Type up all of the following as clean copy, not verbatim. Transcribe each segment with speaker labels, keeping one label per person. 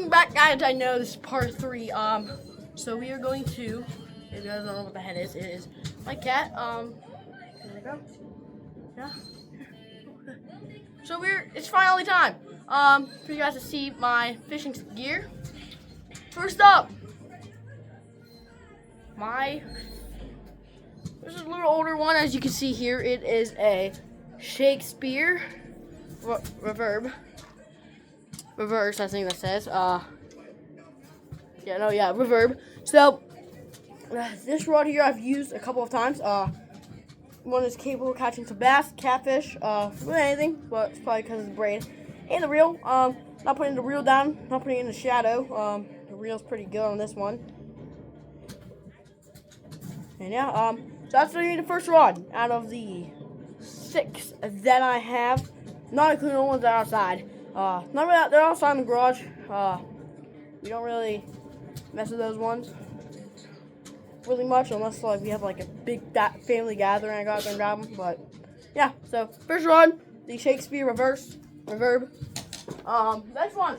Speaker 1: Back, guys. I know this is part 3. So we are going to. If you guys don't know what the head is, it is my cat. Here we go. Yeah. So it's finally time. For you guys to see my fishing gear. First up, this is a little older one, as you can see here. It is a Shakespeare reverse. I think that says. Reverb. So this rod here I've used a couple of times. One is capable of catching some bass, catfish, really anything, but it's probably because of the braid. And the reel, not putting the reel down, not putting it in the shadow. The reel's pretty good on this one. And yeah, so that's really the first rod out of the 6 that I have, not including the ones that are outside. They're outside in the garage. We don't really mess with those ones really much, unless like we have like a big family gathering. I gotta go and grab them. But yeah, so first rod, the Shakespeare reverb. Next one,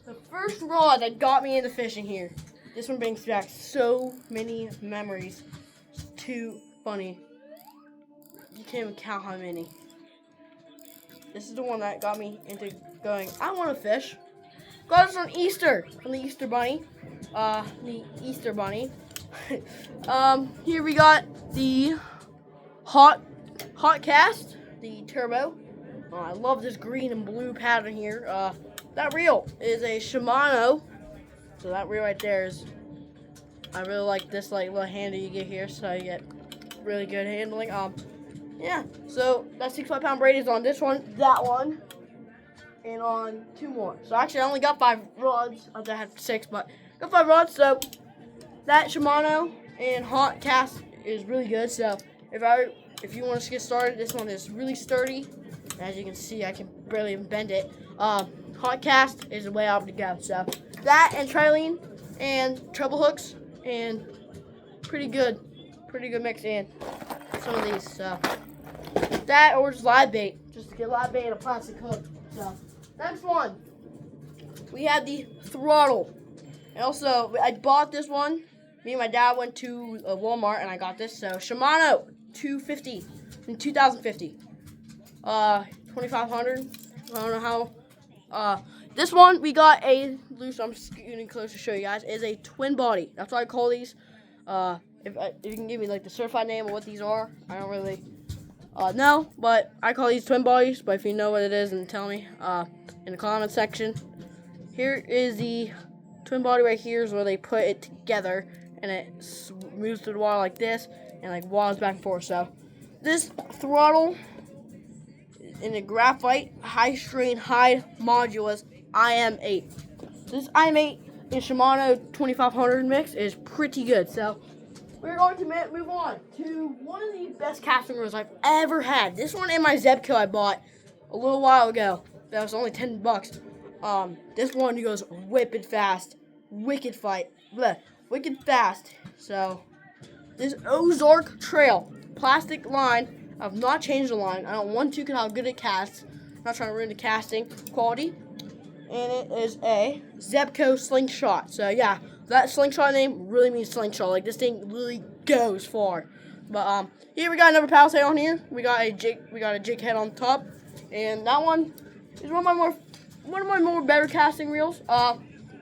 Speaker 1: the first rod that got me into fishing here. This one brings back so many memories. It's too funny. You can't even count how many. This is the one that got me into going, I want to fish. Got this on Easter, from the Easter Bunny. Here we got the hot cast, the turbo. I love this green and blue pattern here. That reel is a Shimano. So that reel right there is, I really like this like little handle you get here, so you get really good handling. Yeah, so that 65-pound braid is on this one, that one, and on 2 more. So actually, I only got 5 rods. I had 6, but got 5 rods. So that Shimano and hot cast is really good. So if you want to get started, this one is really sturdy. As you can see, I can barely even bend it. Hot cast is the way out to go. So that and trilene and treble hooks and pretty good mix in some of these. So that or just live bait, just to get live bait and a plastic hook. So next one, we have the throttle. And also, I bought this one. Me and my dad went to Walmart and I got this. So Shimano 250 in 2050. 2500. I don't know how. This one we got a loose. I'm scooting close to show you guys. Is a twin body. That's what I call these. If you can give me like the certified name of what these are, I don't really know, but I call these twin bodies. But if you know what it is, then tell me in the comment section. Here is the twin body right here is where they put it together, and it moves through the water like this, and like wobbles back and forth. So this throttle in the graphite high strain high modulus IM8. This IM8 in Shimano 2500 mix is pretty good. So we're going to move on to one of the best casting reels I've ever had. This one in my Zebco I bought a little while ago. That was only $10. This one goes wicked fast, wicked fast. So this Ozark Trail plastic line. I've not changed the line. I don't want to because how good it casts. I'm not trying to ruin the casting quality. And it is a Zebco Slingshot. So yeah, that Slingshot name really means slingshot. Like this thing really goes far. But here we got another paddle tail on here. We got a jig head on top, and that one is one of my more better casting reels. I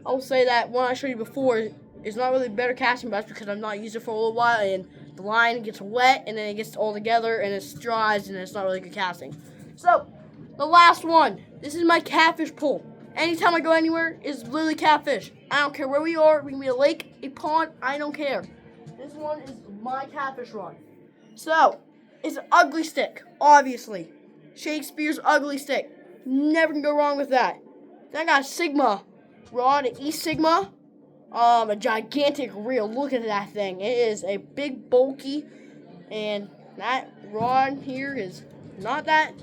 Speaker 1: will say that one I showed you before is not really better casting, but that's because I've not used it for a little while, and the line gets wet, and then it gets all together, and it dries, and it's not really good casting. So the last one, this is my catfish pole. Anytime I go anywhere, it's literally catfish. I don't care where we are. We can be a lake, a pond. I don't care. This one is my catfish rod. So it's an ugly stick, obviously. Shakespeare's ugly stick. Never can go wrong with that. Then I got a Sigma rod, an East Sigma. A gigantic reel. Look at that thing. It is a big, bulky, and that rod here is not that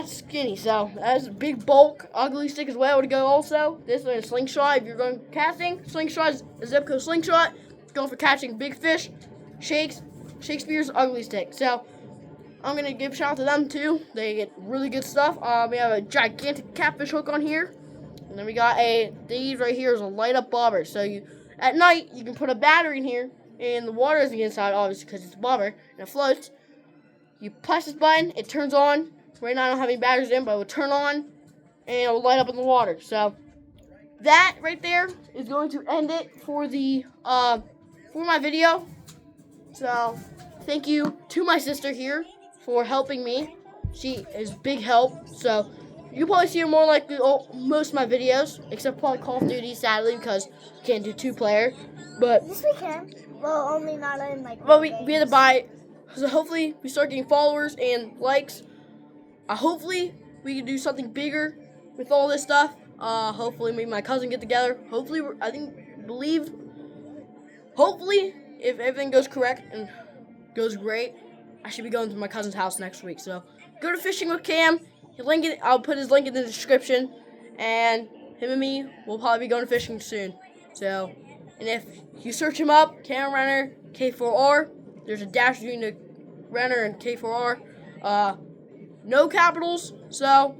Speaker 1: skinny. So that's a big bulk, ugly stick is way to go. Also, this is a slingshot. If you're going casting, slingshot is a Zebco slingshot. Going for catching big fish. Shakespeare's ugly stick. So I'm gonna give a shout out to them too. They get really good stuff. We have a gigantic catfish hook on here. And then we got these right here is a light up bobber. So at night, you can put a battery in here, and the water is inside, obviously, because it's a bobber, and it floats. You press this button, it turns on. Right now I don't have any batteries in, but it will turn on, and it will light up in the water. So that right there is going to end it for my video. So thank you to my sister here for helping me. She is big help. So you'll probably see her more likely most of my videos, except probably Call of Duty, sadly, because we can't do 2-player. But
Speaker 2: yes, we can. Well, only not in like.
Speaker 1: Well, we had to buy. So hopefully we start getting followers and likes. Hopefully we can do something bigger with all this stuff. Hopefully me and my cousin get together. Hopefully hopefully if everything goes correct and goes great, I should be going to my cousin's house next week. So go to Fishing with Cam. I'll put his link in the description, and him and me will probably be going fishing soon. So, and if you search him up, Cam Renner K4R, there's a dash between the Renner and K4R. No capitals. So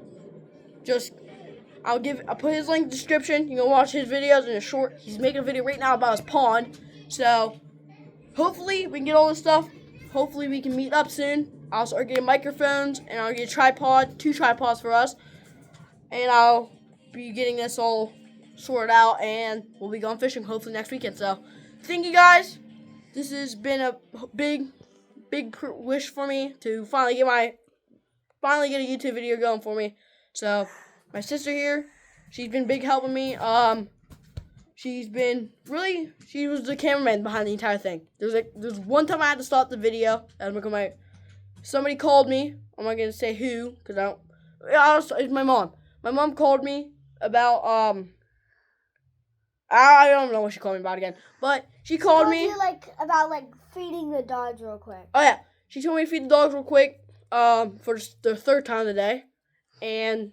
Speaker 1: I'll put his link in the description. You can watch his videos in a short. He's making a video right now about his pond. So hopefully we can get all this stuff. Hopefully we can meet up soon. I'll start getting microphones, and I'll get a tripod, 2 tripods for us. And I'll be getting this all sorted out, and we'll be going fishing hopefully next weekend. So thank you guys. This has been a big wish for me to finally get a YouTube video going for me. So my sister here, she's been big helping me. She was the cameraman behind the entire thing. There's one time I had to stop the video. Somebody called me. I'm not gonna say who, because it's my mom. My mom called me about I don't know what she called me about again, but she called me
Speaker 2: about feeding the dogs real quick.
Speaker 1: Oh yeah, she told me to feed the dogs real quick. For the 3rd time of the day, and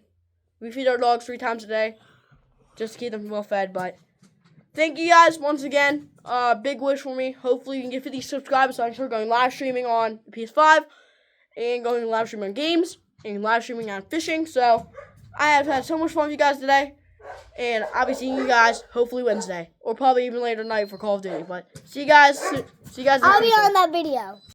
Speaker 1: we feed our dogs 3 times a day, just to keep them well fed. But thank you guys once again. Big wish for me. Hopefully you can get 50 subscribers, so I can start going live streaming on PS5, and going live streaming on games, and live streaming on fishing. So I have had so much fun with you guys today, and I'll be seeing you guys hopefully Wednesday, or probably even later tonight for Call of Duty. But see you guys.
Speaker 2: I'll be on that video.